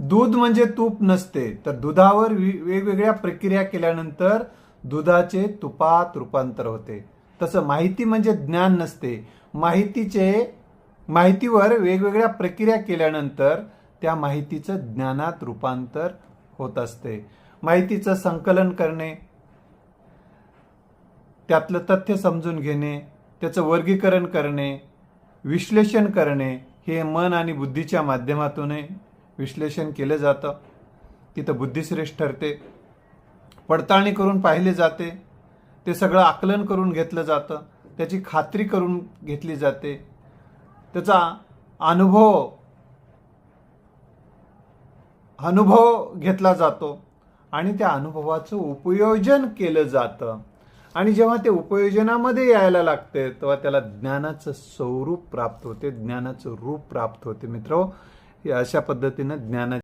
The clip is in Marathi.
दूध म्हणजे तूप नसते, तर दुधावर वेगवेगळ्या प्रक्रिया केल्यानंतर दुधाचे तुपात रूपांतर होते. तसं माहिती म्हणजे ज्ञान नसते, माहितीवर वेगवेगळ्या प्रक्रिया केल्यानंतर त्या माहितीचं ज्ञानात रूपांतर होत असते. माहितीचं संकलन करणे, त्यातलं तथ्य समजून घेणे, त्याचं वर्गीकरण करणे, विश्लेषण करणे, हे मन आणि बुद्धीच्या माध्यमातून विश्लेषण केलं जातं. तिथं बुद्धिश्रेष्ठ ठरते. पडताळणी करून पाहिले जाते, ते सगळं आकलन करून घेतलं जातं, त्याची खात्री करून घेतली जाते, त्याचा अनुभव घेतला जातो आणि त्या अनुभवाचं उपयोजन केलं जातं. आणि जेव्हा ते उपयोजनामध्ये यायला लागते तेव्हा त्याला ज्ञानाचं स्वरूप प्राप्त होते, ज्ञानाचं रूप प्राप्त होते. मित्र, अशा पद्धतीनं ज्ञानाची